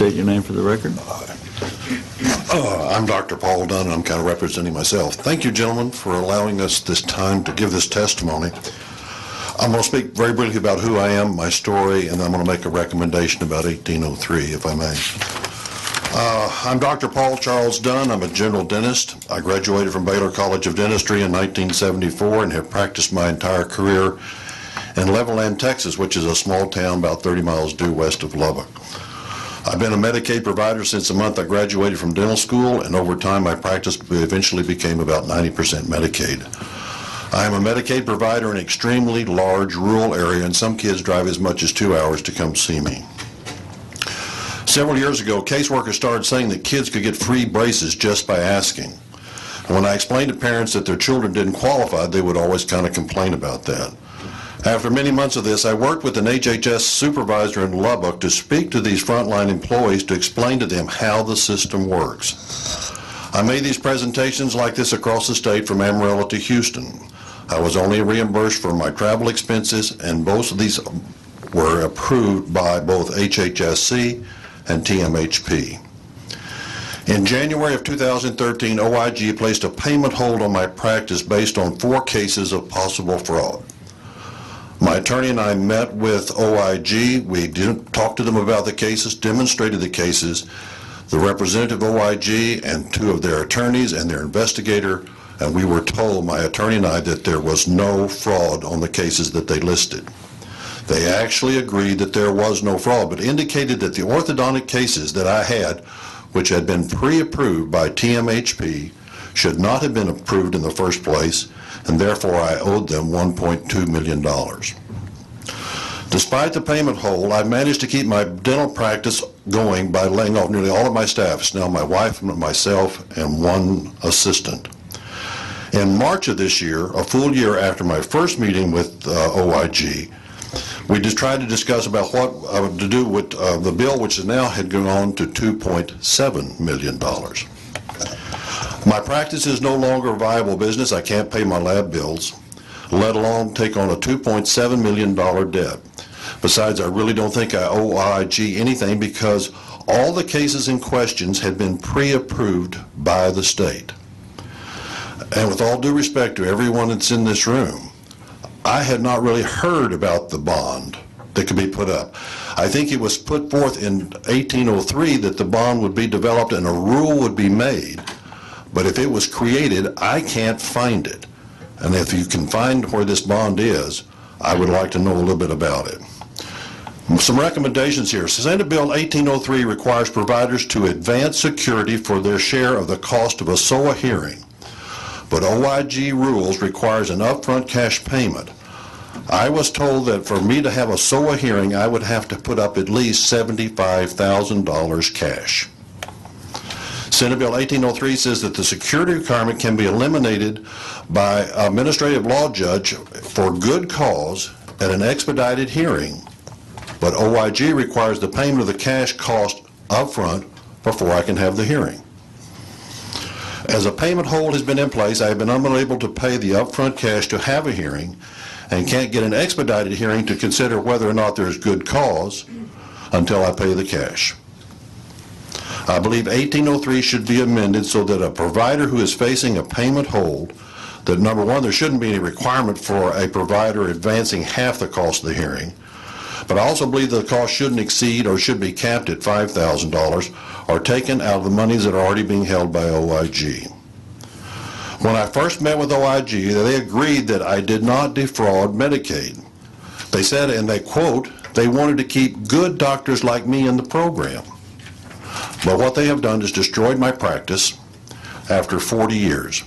state your name for the record. I'm Dr. Paul Dunn, and I'm kind of representing myself. Thank you, gentlemen, for allowing us this time to give this testimony. I'm going to speak very briefly about who I am, my story, and then I'm going to make a recommendation about 1803, if I may. I'm Dr. Paul Charles Dunn. I'm a general dentist. I graduated from Baylor College of Dentistry in 1974 and have practiced my entire career in Levelland, Texas, which is a small town about 30 miles due west of Lubbock. I've been a Medicaid provider since the month I graduated from dental school, and over time my practice eventually became about 90% Medicaid. I am a Medicaid provider in an extremely large rural area, and some kids drive as much as 2 hours to come see me. Several years ago, caseworkers started saying that kids could get free braces just by asking. And when I explained to parents that their children didn't qualify, they would always kind of complain about that. After many months of this, I worked with an HHS supervisor in Lubbock to speak to these frontline employees to explain to them how the system works. I made these presentations like this across the state from Amarillo to Houston. I was only reimbursed for my travel expenses, and both of these were approved by both HHSC and TMHP. In January of 2013, OIG placed a payment hold on my practice based on 4 cases of possible fraud. My attorney and I met with OIG. We didn't talk to them about the cases, demonstrated the cases. The representative of OIG and 2 of their attorneys and their investigator, and we were told, my attorney and I, that there was no fraud on the cases that they listed. They actually agreed that there was no fraud, but indicated that the orthodontic cases that I had, which had been pre-approved by TMHP, should not have been approved in the first place, and therefore I owed them $1.2 million. Despite the payment hold, I managed to keep my dental practice going by laying off nearly all of my staff. It's now my wife, myself, and 1 assistant. In March of this year, a full year after my first meeting with OIG, we just tried to discuss about what to do with the bill, which now had gone on to $2.7 million. My practice is no longer a viable business. I can't pay my lab bills, let alone take on a $2.7 million debt. Besides, I really don't think I owe OIG anything because all the cases in questions had been pre-approved by the state. And with all due respect to everyone that's in this room, I had not really heard about the bond that could be put up. I think it was put forth in 1803 that the bond would be developed and a rule would be made. But if it was created, I can't find it. And if you can find where this bond is, I would like to know a little bit about it. Some recommendations here. Senate Bill 1803 requires providers to advance security for their share of the cost of a SOA hearing. But OIG rules requires an upfront cash payment. I was told that for me to have a SOA hearing, I would have to put up at least $75,000 cash. Senate Bill 1803 says that the security requirement can be eliminated by an administrative law judge for good cause at an expedited hearing, but OIG requires the payment of the cash cost upfront before I can have the hearing. As a payment hold has been in place, I have been unable to pay the upfront cash to have a hearing and can't get an expedited hearing to consider whether or not there is good cause until I pay the cash. I believe 1803 should be amended so that a provider who is facing a payment hold, that number one, there shouldn't be any requirement for a provider advancing half the cost of the hearing, but I also believe the cost shouldn't exceed or should be capped at $5,000 or taken out of the monies that are already being held by OIG. When I first met with OIG, they agreed that I did not defraud Medicaid. They said, and they quote, they wanted to keep good doctors like me in the program. But what they have done is destroyed my practice after 40 years.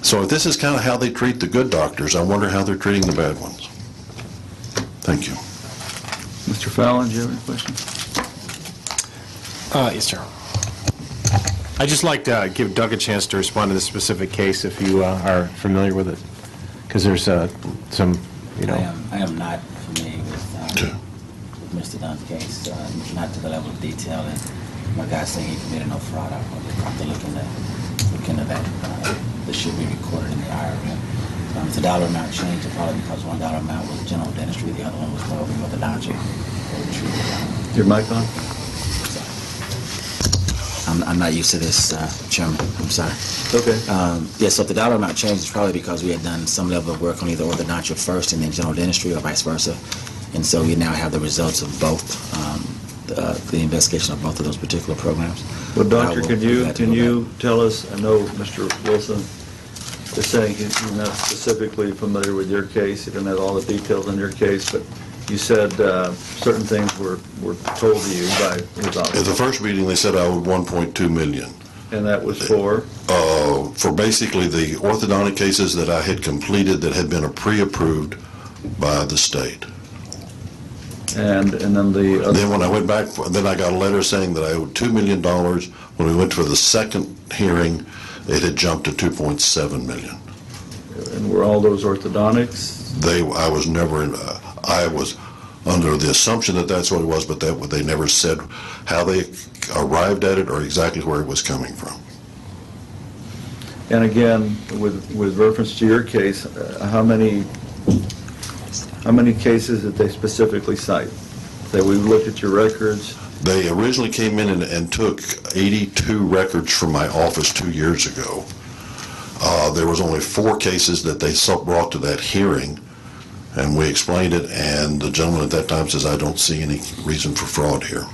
So if this is kind of how they treat the good doctors, I wonder how they're treating the bad ones. Thank you. Mr. Fallon, do you have any questions? Yes, sir. I'd just like to give Doug a chance to respond to this specific case if you are familiar with it, because there's some, you know. I am not familiar with Mr. Dunn's case, not to the level of detail. And my guy saying he committed no fraud. I'll have to look into that. This should be recorded in the IRM. If the dollar amount changed, it probably because one dollar amount was general dentistry, the other one was for orthodontic. Your mic on? I'm not used to this, Chairman. I'm sorry. Okay. Yes, so if the dollar amount changes, probably because we had done some level of work on either orthodontia first and then general dentistry or vice versa. And so we now have the results of both, the investigation of both of those particular programs. Well, Doctor, We'll can be glad to you go back. tell us, I know Mr. Wilson is saying he's not specifically familiar with your case, he doesn't have all the details on your case, but you said certain things were told to you by his At office, the first meeting, they said I owed $1.2 million. and that was for? For basically the orthodontic cases that I had completed that had been pre-approved by the state. And then the other, Then when I went back, then I got a letter saying that I owed $2 million. When we went for the second hearing, it had jumped to $2.7 million. and were all those orthodontics? I was under the assumption that that's what it was, but they never said how they arrived at it or exactly where it was coming from. And again, with reference to your case, how many cases did they specifically cite? That we looked at your records? They originally came in and took 82 records from my office 2 years ago. There was only 4 cases that they brought to that hearing, and we explained it, and the gentleman at that time says, I don't see any reason for fraud here.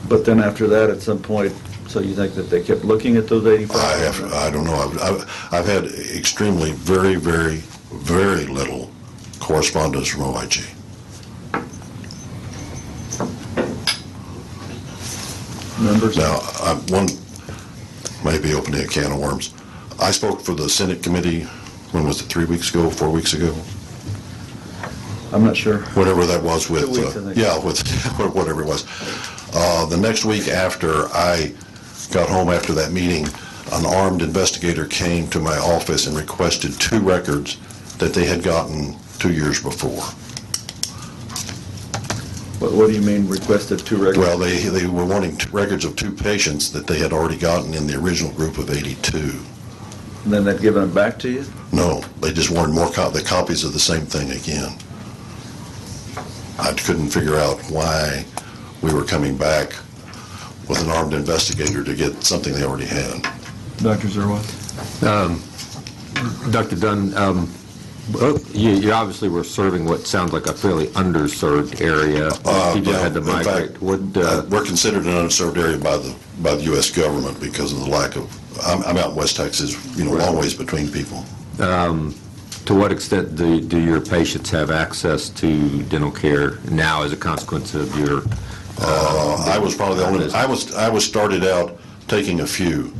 But then after that, at some point, so you think that they kept looking at those 85? I don't know. I've had extremely, very, very, very little correspondence from OIG. Members? Now, one may be opening a can of worms. I spoke for the Senate committee, when was it, 3 weeks ago, 4 weeks ago? I'm not sure. Whatever that was with, 2 weeks, I think. yeah, with whatever it was. The next week after I got home after that meeting, an armed investigator came to my office and requested 2 records that they had gotten 2 years before. What do you mean requested 2 records? Well, they were wanting records of 2 patients that they had already gotten in the original group of 82. And then they've given them back to you? No, they just wanted more the copies of the same thing again. I couldn't figure out why we were coming back with an armed investigator to get something they already had. Dr. Zerwa? Dr. Dunn, you obviously were serving what sounds like a fairly underserved area. People had to In migrate. fact, What, we're considered an unserved area by the U.S. government because of the lack of. I'm out in West Texas, long ways between people. to what extent do your patients have access to dental care now as a consequence of your? I was probably the only. I was started out taking a few,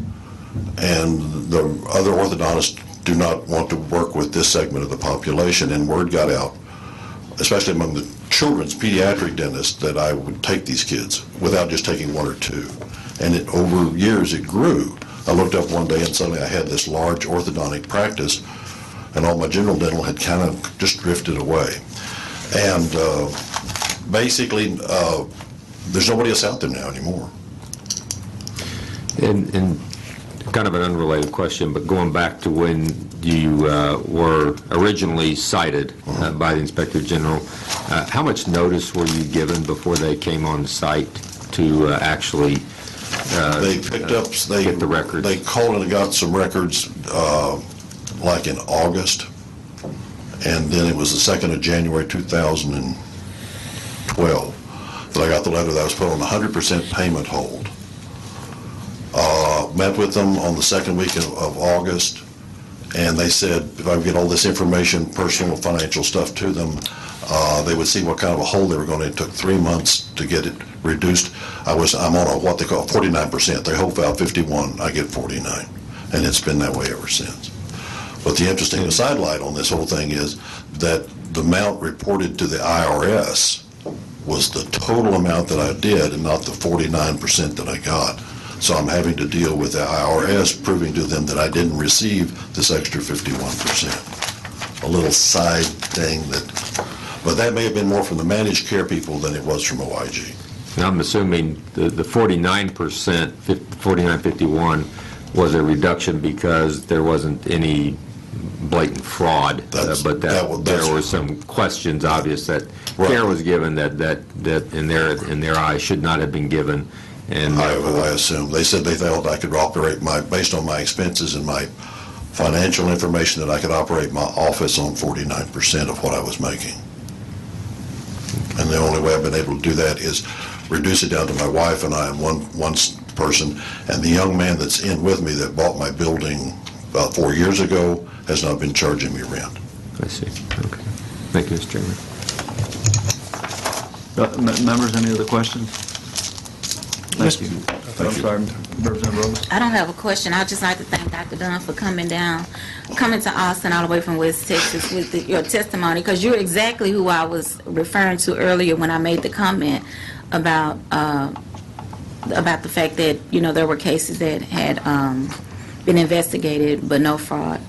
and the other orthodontists do not want to work with this segment of the population, and word got out, especially among the children's pediatric dentists, that I would take these kids without just taking 1 or 2. And over years it grew. I looked up one day and suddenly I had this large orthodontic practice, and all my general dental had kind of just drifted away. And basically, there's nobody else out there now anymore. And kind of an unrelated question, but going back to when you were originally cited by the Inspector General, how much notice were you given before they came on site to actually They picked up, get the records? They called and got some records like in August, and then it was the 2nd of January 2012 that I got the letter that I was put on 100% payment hold. Met with them on the 2nd week of August, and they said if I would get all this information, personal financial stuff to them, they would see what kind of a hold they were going to. It took 3 months to get it reduced. I'm on what they call 49%. They hold out 51, I get 49, and it's been that way ever since. But the interesting sidelight on this whole thing is that the amount reported to the IRS was the total amount that I did and not the 49% that I got. So I'm having to deal with the IRS proving to them that I didn't receive this extra 51%. A little side thing but that may have been more from the managed care people than it was from OIG. I'm assuming the 49%, 49.51 was a reduction because there wasn't any blatant fraud, but there were some questions obvious that care was given that in their eyes should not have been given, And I assume. They said they felt I could operate based on my expenses and my financial information, that I could operate my office on 49% of what I was making. And the only way I've been able to do that is reduce it down to my wife and I and one person. And the young man that's in with me that bought my building about 4 years ago has not been charging me rent. I see. Okay. Thank you, Mr. Chairman. Members, any other questions? Thank you. I'm sorry, Representative Rose. I don't have a question. I'd just like to thank Dr. Dunn for coming to Austin all the way from West Texas with your testimony, because you're exactly who I was referring to earlier when I made the comment about the fact that, there were cases that had been investigated, but no fraud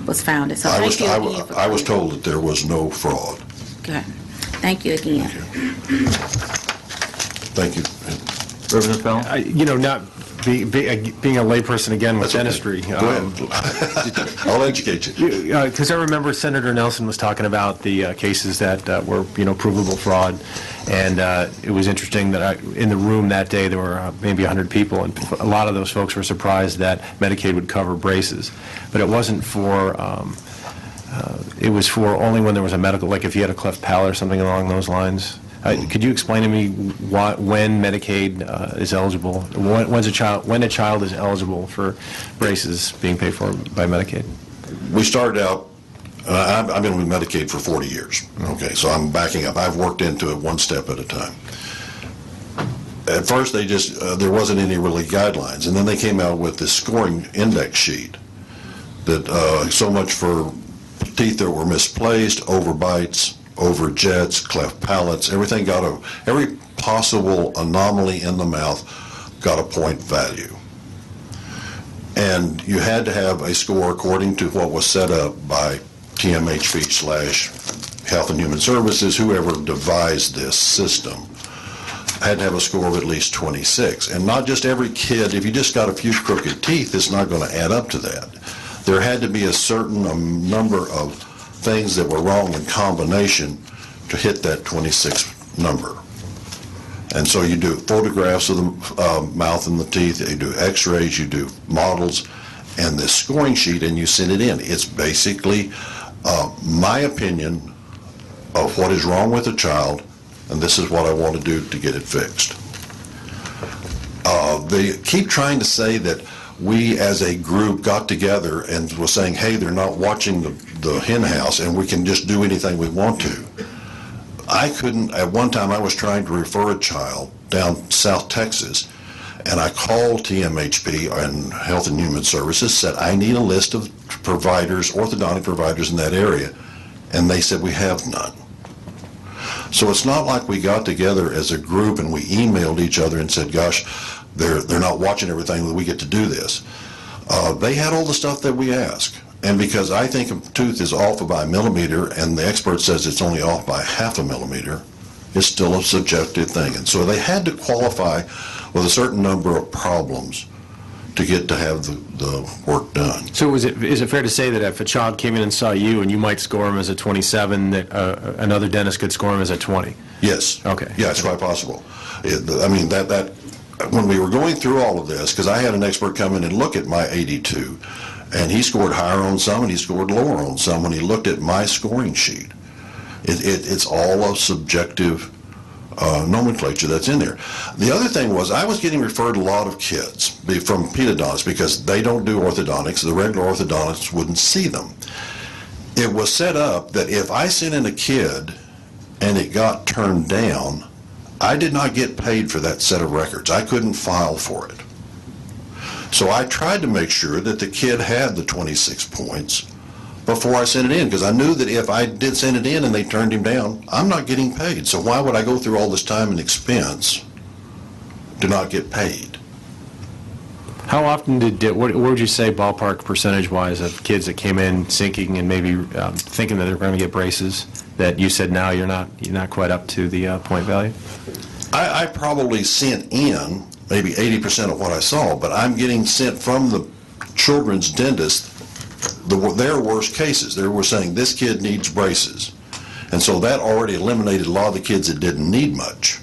was found. So I was for told that there was no fraud. Okay. Thank you again. Thank you. Representative Fallon? Not being a layperson again with That's okay. dentistry. Go ahead. I'll educate you. Because I remember Senator Nelson was talking about the cases that were, provable fraud, and it was interesting that in the room that day there were maybe 100 people, and a lot of those folks were surprised that Medicaid would cover braces, but it wasn't for. It was for only when there was a medical, like if you had a cleft palate or something along those lines. Could you explain to me when Medicaid is eligible? When a child is eligible for braces being paid for by Medicaid? We started out, I've been with Medicaid for 40 years. Okay, so I'm backing up. I've worked into it one step at a time. At first, there wasn't any really guidelines, and then they came out with this scoring index sheet that so much for teeth that were misplaced, overbites, overjets, cleft palates, every possible anomaly in the mouth got a point value. And you had to have a score according to what was set up by TMHP/Health and Human Services, whoever devised this system, had to have a score of at least 26. And not just every kid, if you just got a few crooked teeth, it's not going to add up to that. There had to be a certain number of things that were wrong in combination to hit that 26 number. And so you do photographs of the mouth and the teeth, you do x-rays, you do models, and this scoring sheet, and you send it in. It's basically my opinion of what is wrong with a child, and this is what I want to do to get it fixed. They keep trying to say that we as a group got together and was saying, hey, they're not watching the hen house and we can just do anything we want to. I couldn't, at one time I was trying to refer a child down South Texas, and I called TMHP and Health and Human Services, said I need a list of providers, orthodontic providers in that area, and they said we have none. So it's not like we got together as a group and we emailed each other and said, gosh, they're not watching everything, that we get to do this. They had all the stuff that we asked. And because I think a tooth is off by a millimeter and the expert says it's only off by half a millimeter, it's still a subjective thing. And so they had to qualify with a certain number of problems to get to have the work done. So is it fair to say that if a child came in and saw you and you might score him as a 27, that another dentist could score him as a 20? Yes. Okay. Yeah, it's quite possible. When we were going through all of this, because I had an expert come in and look at my 82, and he scored higher on some and he scored lower on some when he looked at my scoring sheet. It's all a subjective nomenclature that's in there. The other thing was I was getting referred a lot of kids from pedodontists because they don't do orthodontics. The regular orthodontists wouldn't see them. It was set up that if I sent in a kid and it got turned down, I did not get paid for that set of records. I couldn't file for it. So I tried to make sure that the kid had the 26 points before I sent it in, because I knew that if I did send it in and they turned him down, I'm not getting paid. So why would I go through all this time and expense to not get paid? How often what would you say ballpark percentage-wise of kids that came in sinking and maybe thinking that they're going to get braces that you said now you're not quite up to the point value? I probably sent in maybe 80% of what I saw, but I'm getting sent from the children's dentist their worst cases. They were saying this kid needs braces, and so that already eliminated a lot of the kids that didn't need much.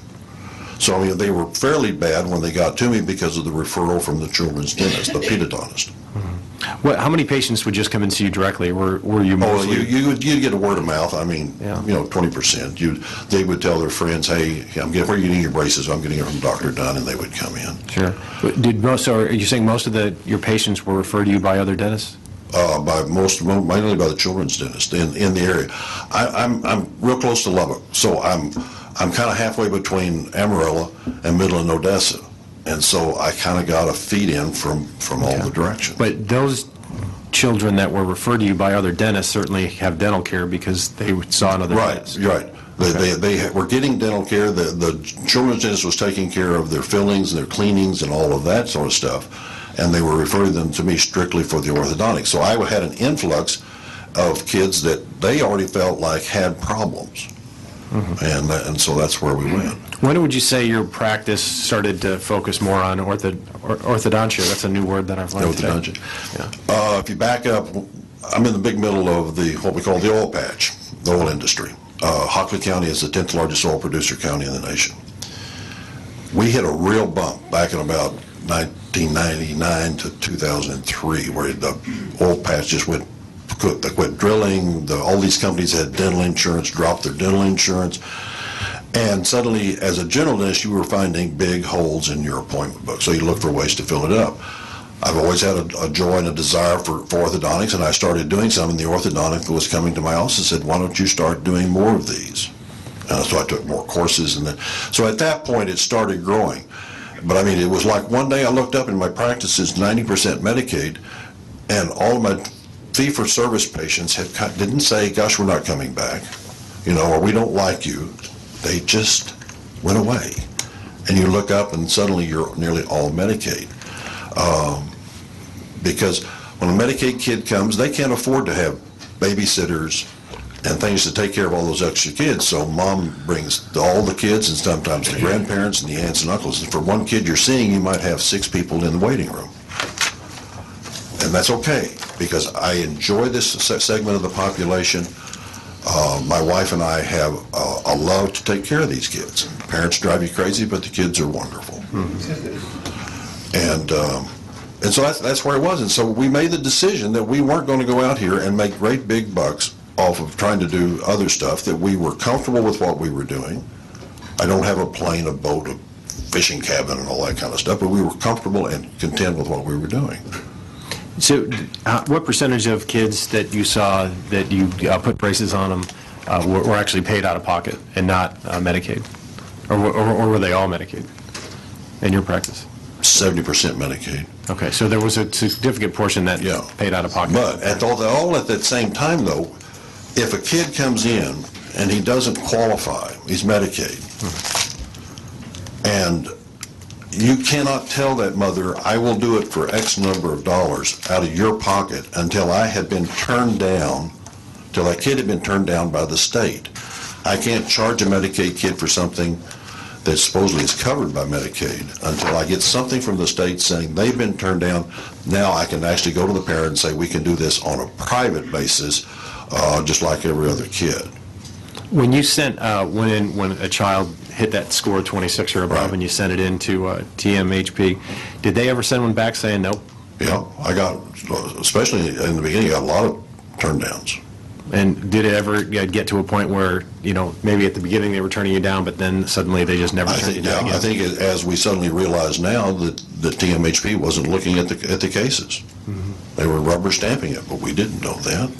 So, I mean, they were fairly bad when they got to me because of the referral from the children's dentist, the pedodontist. How many patients would just come and see you directly? Were you Oh, mostly? you'd get a word of mouth. I mean, Yeah. 20%. They would tell their friends, hey, where are you getting your braces? I'm getting it from Dr. Dunn, and they would come in. Sure. So are you saying most of your patients were referred to you by other dentists? Mainly by the children's dentist in the area. I'm real close to Lubbock, so I'm kind of halfway between Amarillo and Midland, Odessa, and so I kind of got a feed in from all the directions. But those children that were referred to you by other dentists certainly have dental care because they saw another dentist. Right. They were getting dental care. The children's dentist was taking care of their fillings and their cleanings and all of that sort of stuff, and they were referring them to me strictly for the orthodontic. So I had an influx of kids that they already felt like had problems, and so that's where we went. When would you say your practice started to focus more on orthodontia? That's a new word that I've learned today. Orthodontia. Yeah. If you back up, I'm in the big middle of what we call the oil patch, the oil industry. Hockley County is the 10th largest oil producer county in the nation. We hit a real bump back in about 1999 to 2003, where the oil patch just went drilling. All these companies had dental insurance, dropped their dental insurance. And suddenly, as a general dentist, you were finding big holes in your appointment book. So you look for ways to fill it up. I've always had a joy and a desire for orthodontics, and I started doing some, and the orthodontic was coming to my office and said, why don't you start doing more of these? So I took more courses, so at that point it started growing. But I mean, it was like one day I looked up and my practice is 90% Medicaid, and all of my fee-for-service patients didn't say, gosh, we're not coming back, or we don't like you. They just went away. And you look up and suddenly you're nearly all Medicaid. Because when a Medicaid kid comes, they can't afford to have babysitters and things to take care of all those extra kids. So mom brings all the kids and sometimes the grandparents and the aunts and uncles. And for one kid you're seeing, you might have 6 people in the waiting room. And that's okay, because I enjoy this segment of the population. My wife and I have a love to take care of these kids. Parents drive you crazy, but the kids are wonderful. And so that's where it was. And so we made the decision that we weren't going to go out here and make great big bucks off of trying to do other stuff, that we were comfortable with what we were doing. I don't have a plane, a boat, a fishing cabin, and all that kind of stuff, but we were comfortable and content with what we were doing. So what percentage of kids that you saw that you put braces on them were actually paid out of pocket and not Medicaid? Or were they all Medicaid in your practice? 70% Medicaid. Okay, so there was a significant portion that paid out of pocket. But all at that same time, though, if a kid comes in and he doesn't qualify, he's Medicaid, and you cannot tell that mother, I will do it for X number of dollars out of your pocket until I had been turned down, till that kid had been turned down by the state. I can't charge a Medicaid kid for something that supposedly is covered by Medicaid until I get something from the state saying they've been turned down. Now I can actually go to the parent and say, we can do this on a private basis, just like every other kid. When you sent, when a child hit that score 26 or above, Right. and you sent it into TMHP, did they ever send one back saying nope? Yeah, I got, especially in the beginning, I got a lot of turn downs. And did it ever get to a point where, maybe at the beginning they were turning you down, but then suddenly they just never turned you down again? I think as we suddenly realize now that the TMHP wasn't looking at the cases. Mm-hmm. They were rubber stamping it, but we didn't know that.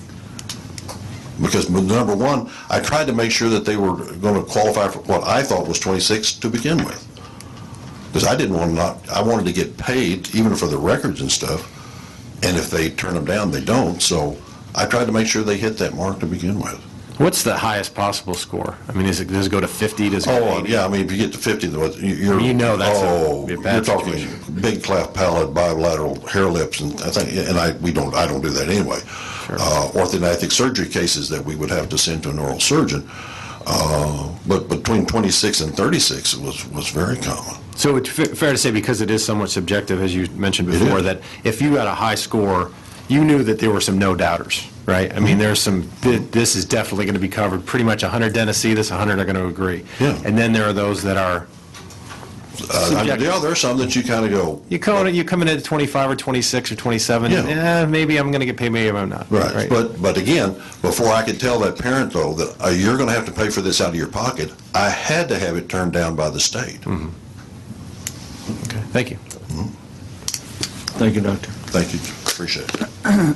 Because number one, I tried to make sure that they were going to qualify for what I thought was 26 to begin with. Because I wanted to get paid even for the records and stuff, and if they turn them down, they don't. So I tried to make sure they hit that mark to begin with. What's the highest possible score? I mean, does it go to 50? Does it go to 80? Yeah, I mean, if you get to 50, that's that's a bad you're talking situation. big cleft palate, bilateral hair lips, and I don't do that anyway. Sure. Orthodontic surgery cases that we would have to send to a neural surgeon, but between 26 and 36 was very common. So it's fair to say, because it is somewhat subjective, as you mentioned before, that if you got a high score, you knew that there were some no-doubters, right? I mean, there's some, this is definitely going to be covered. Pretty much 100 dentists see this, 100 are going to agree. Yeah. And then there are those that are Subjective. There are some that you kind of go, You come in at 25 or 26 or 27, Yeah. maybe I'm going to get paid, maybe I'm not. right. But again, before I could tell that parent, though, that you're going to have to pay for this out of your pocket, I had to have it turned down by the state. Okay, thank you. Thank you, Doctor. Thank you. Appreciate it.